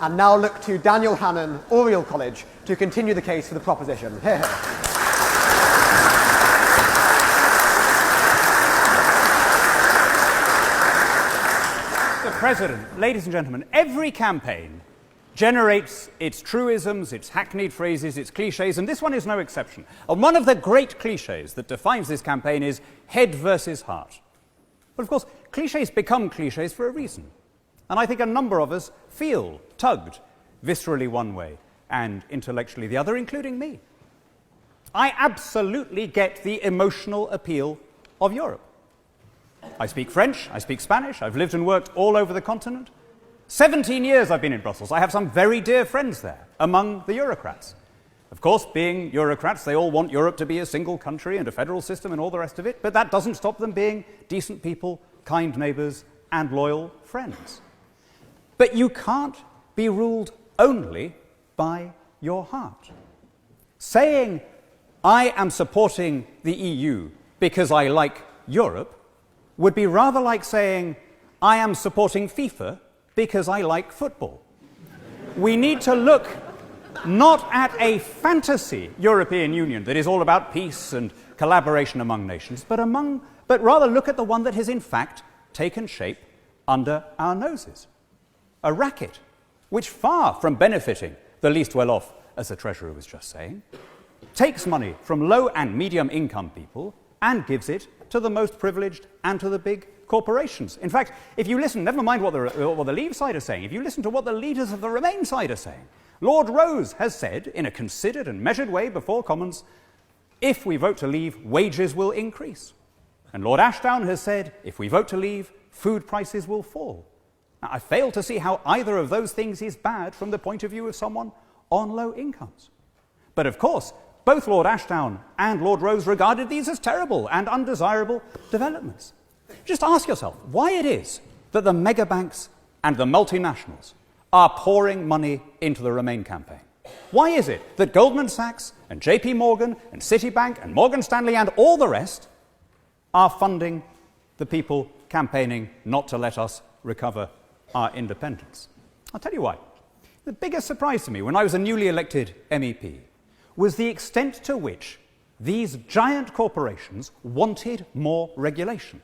and now look to Daniel Hannan, Oriel College, to continue the case for the proposition. Hear, hear. Mr. President, ladies and gentlemen, every campaign generates its truisms, its hackneyed phrases, its cliches, and this one is no exception. And one of the great cliches that defines this campaign is head versus heart. But of course, cliches become cliches for a reason. And I think a number of us feel tugged viscerally one way and intellectually the other, including me. I absolutely get the emotional appeal of Europe. I speak French, I speak Spanish, I've lived and worked all over the continent. 17 years I've been in Brussels. I have some very dear friends there, among the Eurocrats. Of course, being Eurocrats, they all want Europe to be a single country and a federal system and all the rest of it, but that doesn't stop them being decent people, kind neighbours, and loyal friends. But you can't be ruled only by your heart. Saying, I am supporting the EU because I like Europe, would be rather like saying, I am supporting FIFA because I like football. We need to look not at a fantasy European Union that is all about peace and collaboration among nations, but rather look at the one that has in fact taken shape under our noses. A racket which, far from benefiting the least well-off, as the Treasurer was just saying, takes money from low and medium income people and gives it to the most privileged and to the big corporations. In fact, if you listen, never mind what the Leave side are saying, if you listen to what the leaders of the Remain side are saying, Lord Rose has said, in a considered and measured way before Commons, if we vote to leave, wages will increase. And Lord Ashdown has said, if we vote to leave, food prices will fall. Now, I fail to see how either of those things is bad from the point of view of someone on low incomes. But of course, both Lord Ashdown and Lord Rose regarded these as terrible and undesirable developments. Just ask yourself why it is that the megabanks and the multinationals are pouring money into the Remain campaign. Why is it that Goldman Sachs and JP Morgan and Citibank and Morgan Stanley and all the rest are funding the people campaigning not to let us recover our independence? I'll tell you why. The biggest surprise to me when I was a newly elected MEP was the extent to which these giant corporations wanted more regulation.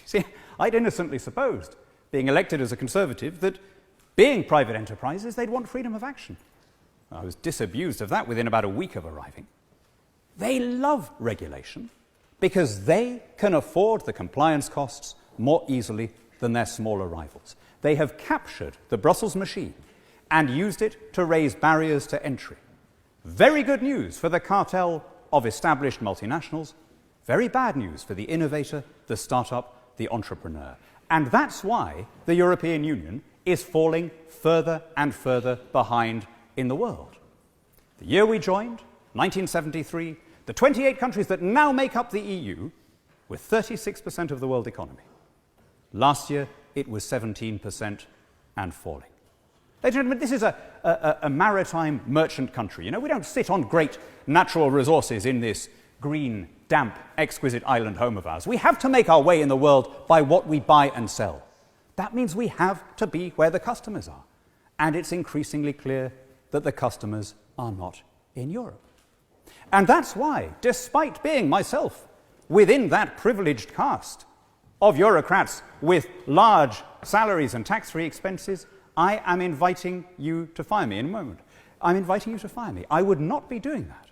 See, I'd innocently supposed, being elected as a Conservative, that being private enterprises, they'd want freedom of action. I was disabused of that within about a week of arriving. They love regulation because they can afford the compliance costs more easily than their smaller rivals. They have captured the Brussels machine and used it to raise barriers to entry. Very good news for the cartel of established multinationals, very bad news for the innovator, the startup, the entrepreneur. And that's why the European Union is falling further and further behind in the world. The year we joined, 1973, the 28 countries that now make up the EU were 36% of the world economy. Last year, it was 17% and falling. Ladies and gentlemen, this is a maritime merchant country. You know, we don't sit on great natural resources in this green, damp, exquisite island home of ours. We have to make our way in the world by what we buy and sell. That means we have to be where the customers are. And it's increasingly clear that the customers are not in Europe. And that's why, despite being myself within that privileged caste of Eurocrats with large salaries and tax-free expenses, I am inviting you to fire me in a moment. I'm inviting you to fire me. I would not be doing that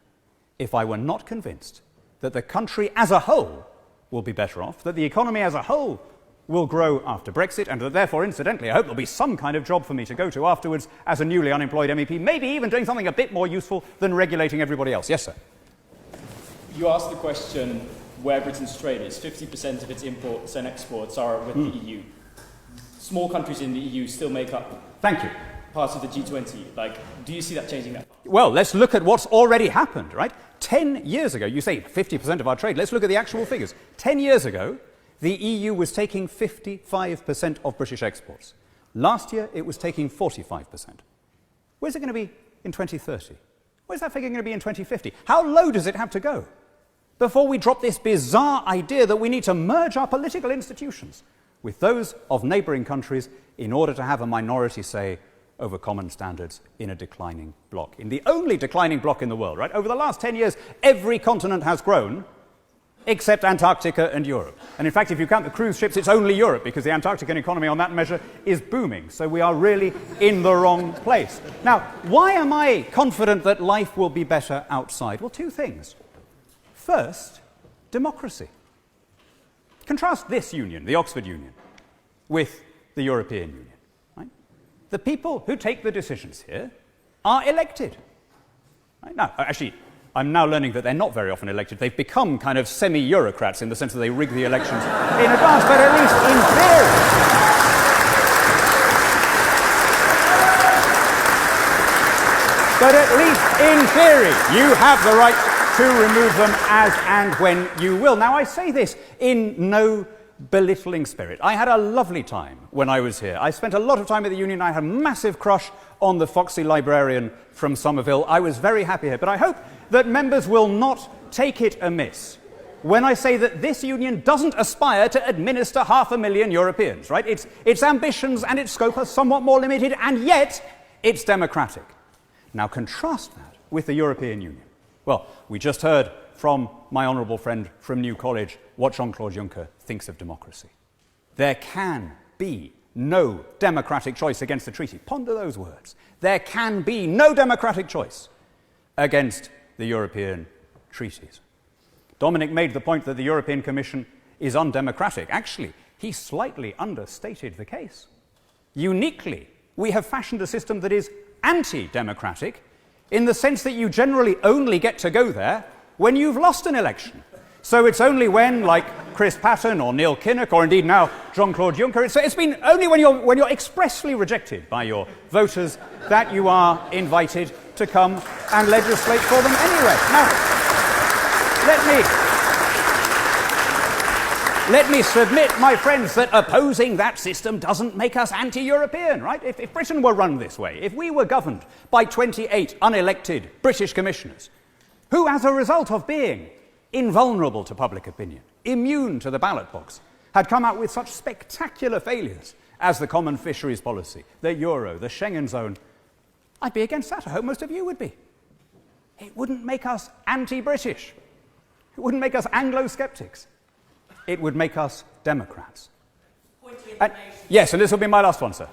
if I were not convinced that the country as a whole will be better off, that the economy as a whole will grow after Brexit, and that therefore, incidentally, I hope there'll be some kind of job for me to go to afterwards as a newly unemployed MEP, maybe even doing something a bit more useful than regulating everybody else. Yes, sir. You asked the question where Britain's trade is. 50% of its imports and exports are with the EU. Small countries in the EU still make up part of the G20. Do you see that changing now? Well, let's look at what's already happened, right? 10 years ago, you say 50% of our trade. Let's look at the actual figures. 10 years ago, the EU was taking 55% of British exports. Last year, it was taking 45%. Where's it going to be in 2030? Where's that figure going to be in 2050? How low does it have to go before we drop this bizarre idea that we need to merge our political institutions with those of neighbouring countries in order to have a minority say over common standards in a declining bloc, in the only declining bloc in the world, right? Over the last 10 years, every continent has grown except Antarctica and Europe. And in fact, if you count the cruise ships, it's only Europe, because the Antarctican economy on that measure is booming. So we are really in the wrong place. Now, why am I confident that life will be better outside? Well, two things. First, democracy. Contrast this union, the Oxford Union, with the European Union. Right? The people who take the decisions here are elected. Right? Now, actually, I'm now learning that they're not very often elected. They've become kind of semi-Eurocrats in the sense that they rig the elections in advance, but at least in theory. But at least in theory, you have the right to remove them as and when you will. Now, I say this in no belittling spirit. I had a lovely time when I was here. I spent a lot of time at the Union. I had a massive crush on the foxy librarian from Somerville. I was very happy here. But I hope that members will not take it amiss when I say that this union doesn't aspire to administer 500,000 Europeans, right? Its ambitions and its scope are somewhat more limited, and yet it's democratic. Now contrast that with the European Union. Well, we just heard from my honourable friend from New College what Jean-Claude Juncker thinks of democracy. There can be no democratic choice against the treaty. Ponder those words. There can be no democratic choice against the European treaties. Dominic made the point that the European Commission is undemocratic. Actually, he slightly understated the case. Uniquely, we have fashioned a system that is anti-democratic in the sense that you generally only get to go there when you've lost an election. So it's only when, like Chris Patten or Neil Kinnock, or indeed now Jean-Claude Juncker, it's been only when you're expressly rejected by your voters that you are invited to come and legislate for them anyway. Now, let me submit, my friends, that opposing that system doesn't make us anti-European, right? If Britain were run this way, if we were governed by 28 unelected British commissioners, who, as a result of being invulnerable to public opinion, immune to the ballot box, had come out with such spectacular failures as the common fisheries policy, the euro, the Schengen zone, I'd be against that. I hope most of you would be. It wouldn't make us anti-British. It wouldn't make us Anglo-skeptics. It would make us Democrats. Yes, and this will be my last one, sir.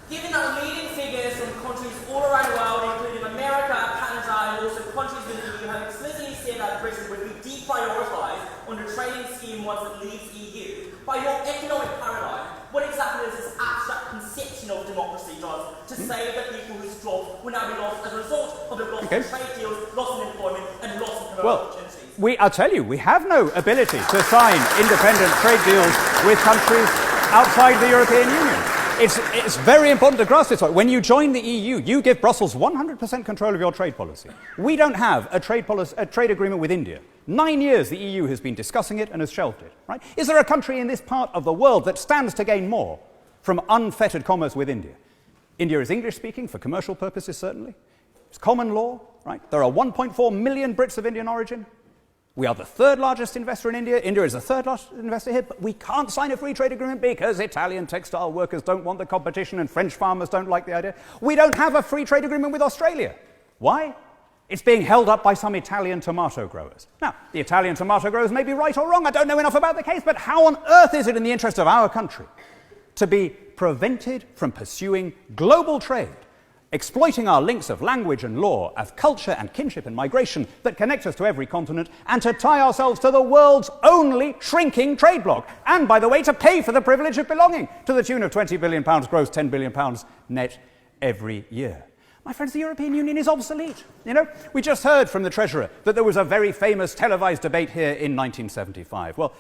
Given that leading figures from countries all around the world, including America, Canada, and also countries within the EU, have explicitly said that Britain will be deprioritised on the trading scheme once it leaves the EU, by your economic paradigm, what exactly is this abstract conception of democracy does to say that people whose jobs will now be lost as a result of the loss of trade deals, loss of employment, and loss of commercial opportunities? I'll tell you, we have no ability to sign independent trade deals with countries outside the European Union. It's very important to grasp this. When you join the EU, you give Brussels 100% control of your trade policy. We don't have a trade agreement with India. 9 years the EU has been discussing it and has shelved it. Right? Is there a country in this part of the world that stands to gain more from unfettered commerce with India? India is English-speaking for commercial purposes, certainly. It's common law. Right? There are 1.4 million Brits of Indian origin. We are the third largest investor in India. India is the third largest investor here, but we can't sign a free trade agreement because Italian textile workers don't want the competition and French farmers don't like the idea. We don't have a free trade agreement with Australia. Why? It's being held up by some Italian tomato growers. Now, the Italian tomato growers may be right or wrong. I don't know enough about the case, but how on earth is it in the interest of our country to be prevented from pursuing global trade, exploiting our links of language and law, of culture and kinship and migration that connect us to every continent, and to tie ourselves to the world's only shrinking trade bloc? And, by the way, to pay for the privilege of belonging to the tune of £20 billion gross, £10 billion net every year. My friends, the European Union is obsolete. You know, we just heard from the Treasurer that there was a very famous televised debate here in 1975. Well,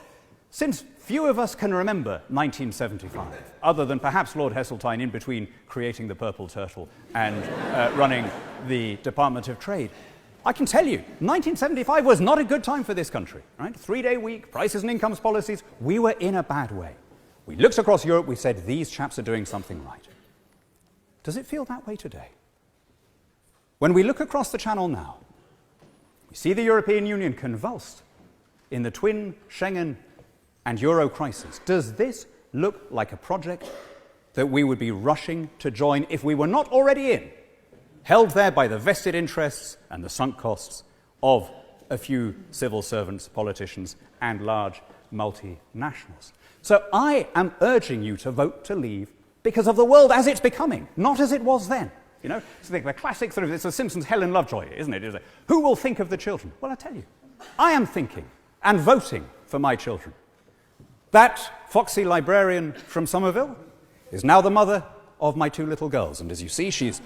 since few of us can remember 1975, other than perhaps Lord Heseltine in between creating the Purple Turtle and running the Department of Trade, I can tell you, 1975 was not a good time for this country. Right? 3-day week, prices and incomes policies, we were in a bad way. We looked across Europe, we said, these chaps are doing something right. Does it feel that way today? When we look across the Channel now, we see the European Union convulsed in the twin Schengen and Euro crisis. Does this look like a project that we would be rushing to join if we were not already in, held there by the vested interests and the sunk costs of a few civil servants, politicians, and large multinationals. So I am urging you to vote to leave because of the world as it's becoming, not as it was then. You know, it's the classic sort of, it's the Simpsons Helen Lovejoy, isn't it? It's like, who will think of the children? Well, I tell you, I am thinking and voting for my children. That foxy librarian from Somerville is now the mother of my 2 little girls, and as you see, she's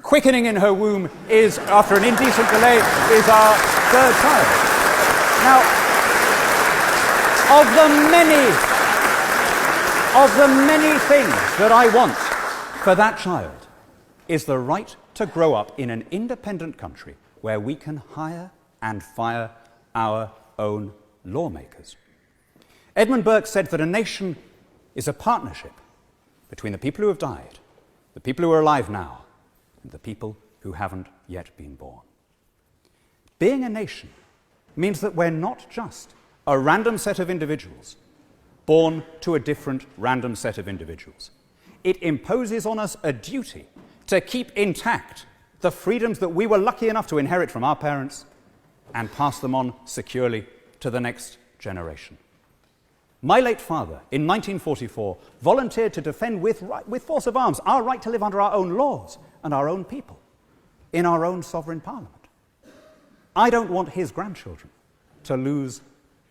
quickening in her womb is, after an indecent delay, is our 3rd child. Now, of the many things that I want for that child is the right to grow up in an independent country where we can hire and fire our own lawmakers. Edmund Burke said that a nation is a partnership between the people who have died, the people who are alive now, and the people who haven't yet been born. Being a nation means that we're not just a random set of individuals born to a different random set of individuals. It imposes on us a duty to keep intact the freedoms that we were lucky enough to inherit from our parents and pass them on securely to the next generation. My late father, in 1944, volunteered to defend with force of arms our right to live under our own laws and our own people, in our own sovereign parliament. I don't want his grandchildren to lose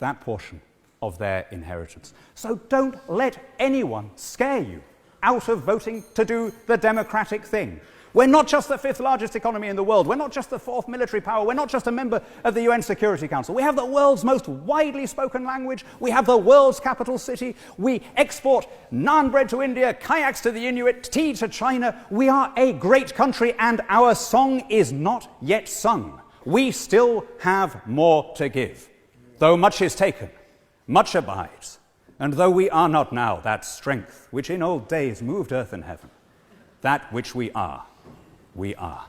that portion of their inheritance. So don't let anyone scare you out of voting to do the democratic thing. We're not just the 5th largest economy in the world. We're not just the 4th military power. We're not just a member of the UN Security Council. We have the world's most widely spoken language. We have the world's capital city. We export naan bread to India, kayaks to the Inuit, tea to China. We are a great country, and our song is not yet sung. We still have more to give. Though much is taken, much abides. And though we are not now that strength which in old days moved earth and heaven, that which we are, we are.